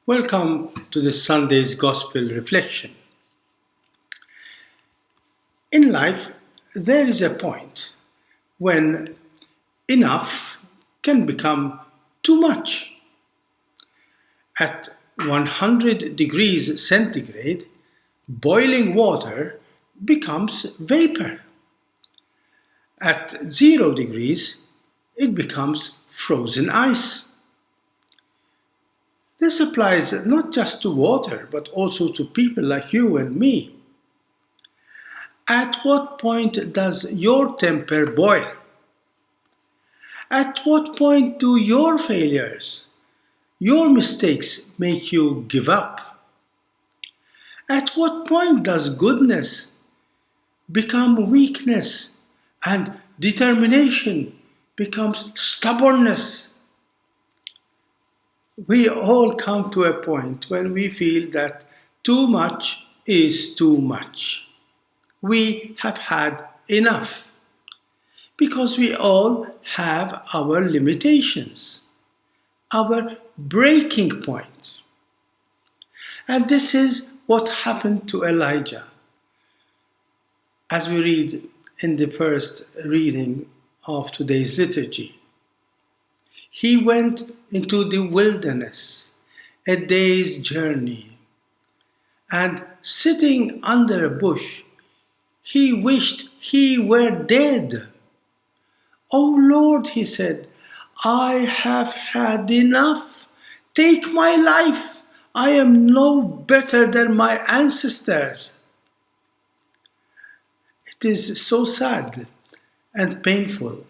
Welcome to this Sunday's Gospel Reflection. In life, there is a point when enough can become too much. At 100 degrees centigrade, boiling water becomes vapor. At 0 degrees, it becomes frozen ice. This applies not just to water, but also to people like you and me. At what point does your temper boil? At what point do your failures, your mistakes make you give up? At what point does goodness become weakness and determination becomes stubbornness? We all come to a point when we feel that too much is too much. We have had enough because we all have our limitations, our breaking point. And this is what happened to Elijah. As we read in the first reading of today's liturgy, he went into the wilderness, a day's journey, and sitting under a bush, he wished he were dead. "Oh Lord," he said, "I have had enough. Take my life. I am no better than my ancestors." It is so sad and painful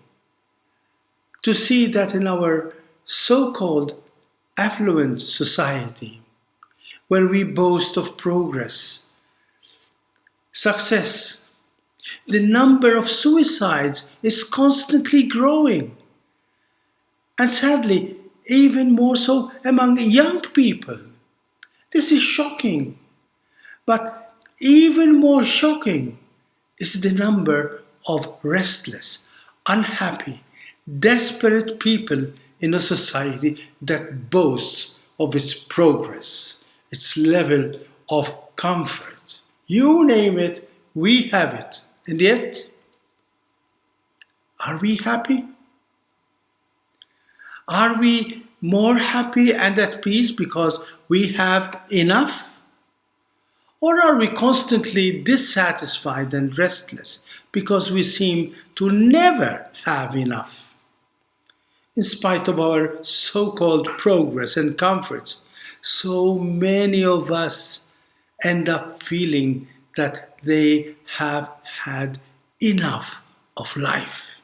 to see that in our so-called affluent society, where we boast of progress, success, the number of suicides is constantly growing. And sadly, even more so among young people. This is shocking. But even more shocking is the number of restless, unhappy, desperate people in a society that boasts of its progress, its level of comfort. You name it, we have it. And yet, are we happy? Are we more happy and at peace because we have enough? Or are we constantly dissatisfied and restless because we seem to never have enough? In spite of our so-called progress and comforts, so many of us end up feeling that they have had enough of life.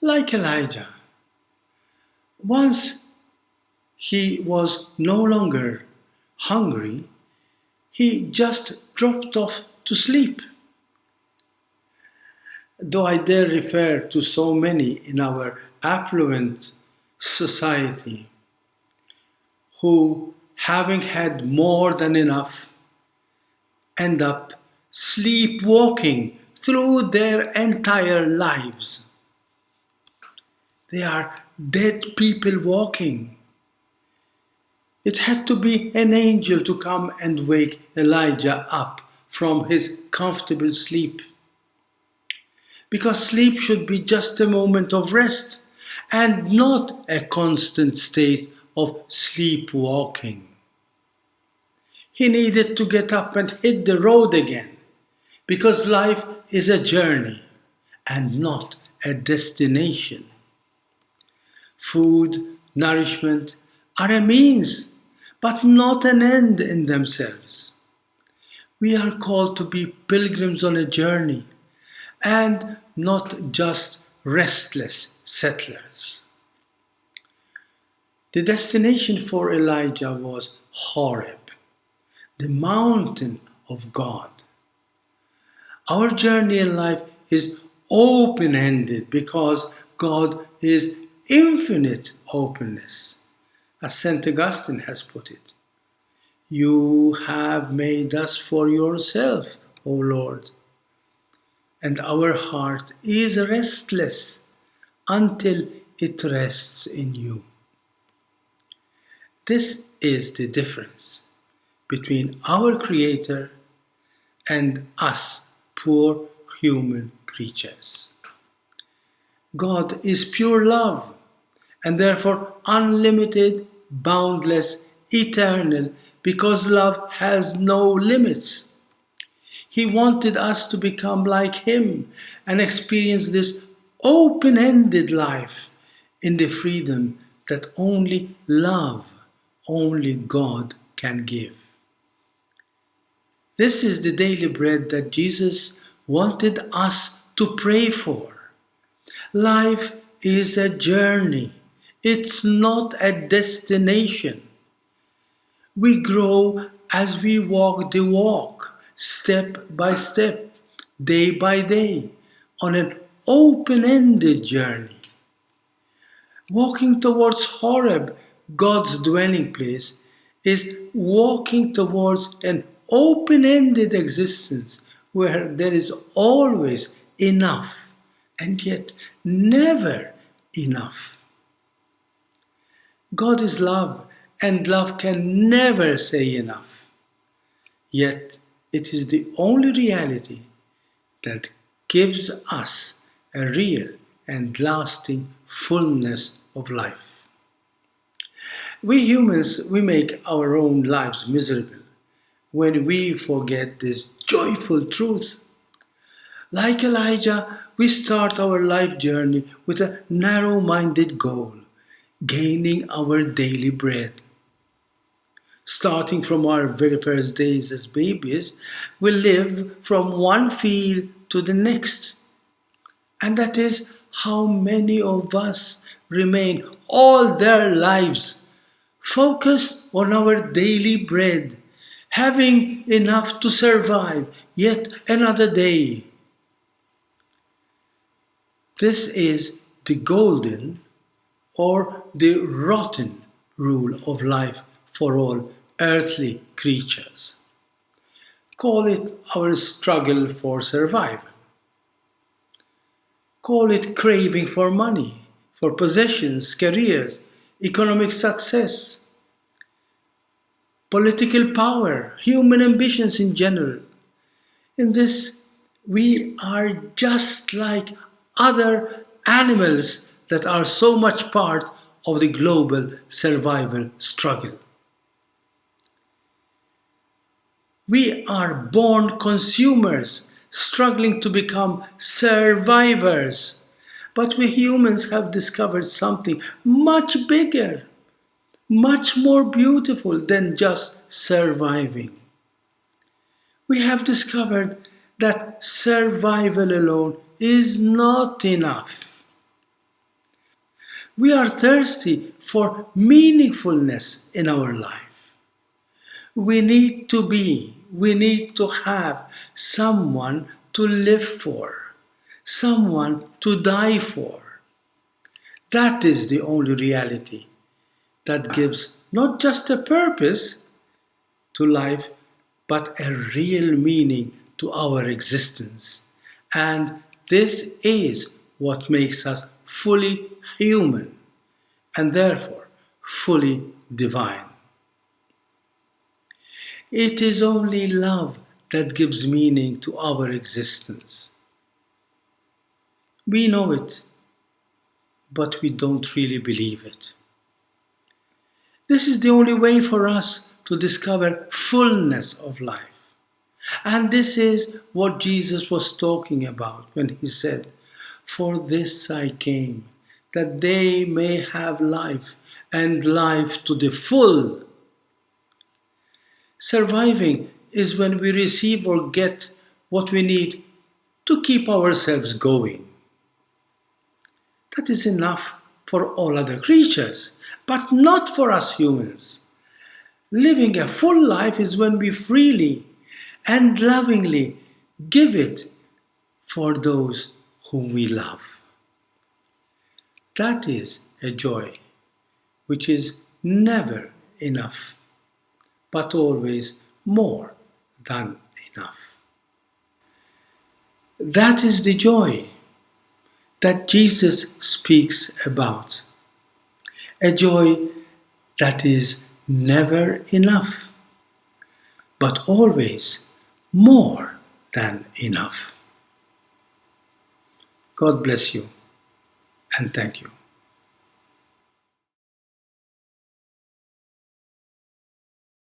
Like Elijah, once he was no longer hungry, he just dropped off to sleep. Though I dare refer to so many in our affluent society who, having had more than enough, end up sleepwalking through their entire lives. They are dead people walking. It had to be an angel to come and wake Elijah up from his comfortable sleep. Because sleep should be just a moment of rest and not a constant state of sleepwalking. He needed to get up and hit the road again, because life is a journey and not a destination. Food, nourishment are a means, but not an end in themselves. We are called to be pilgrims on a journey and not just restless settlers. The destination for Elijah was Horeb, the mountain of God. Our journey in life is open-ended because God is infinite openness. As St. Augustine has put it, "You have made us for yourself, O Lord, and our heart is restless until it rests in you." This is the difference between our Creator and us, poor human creatures. God is pure love and therefore unlimited, boundless, eternal, because love has no limits. He wanted us to become like Him and experience this open ended life in the freedom that only love, only God can give. This is the daily bread that Jesus wanted us to pray for. Life is a journey, it's not a destination. We grow as we walk the walk, step by step, day by day, on an open ended journey. Walking towards Horeb, God's dwelling place, is walking towards an open ended existence where there is always enough and yet never enough. God is love, and love can never say enough. Yet it is the only reality that gives us a real and lasting fullness of life. We humans, we make our own lives miserable when we forget this joyful truth. Like Elijah, we start our life journey with a narrow minded goal, gaining our daily bread. Starting from our very first days as babies, we live from one field to the next. And that is how many of us remain all their lives focused on our daily bread, having enough to survive yet another day. This is the golden or the rotten rule of life for all earthly creatures. Call it our struggle for survival. Call it craving for money, for possessions, careers, economic success, political power, human ambitions in general. In this, we are just like other animals that are so much part of the global survival struggle. We are born consumers, struggling to become survivors. But we humans have discovered something much bigger, much more beautiful than just surviving. We have discovered that survival alone is not enough. We are thirsty for meaningfulness in our life. We need to have someone to live for, someone to die for. That is the only reality that gives not just a purpose to life, but a real meaning to our existence. And this is what makes us fully human and therefore fully divine. It is only love that gives meaning to our existence. We know it, but we don't really believe it. This is the only way for us to discover fullness of life. And this is what Jesus was talking about when he said, "For this I came, that they may have life, and life to the full." Surviving is when we receive or get what we need to keep ourselves going. That is enough for all other creatures, but not for us humans. Living a full life is when we freely and lovingly give it for those whom we love. That is a joy which is never enough, but always more than enough. That is the joy that Jesus speaks about. A joy that is never enough, but always more than enough. God bless you and thank you.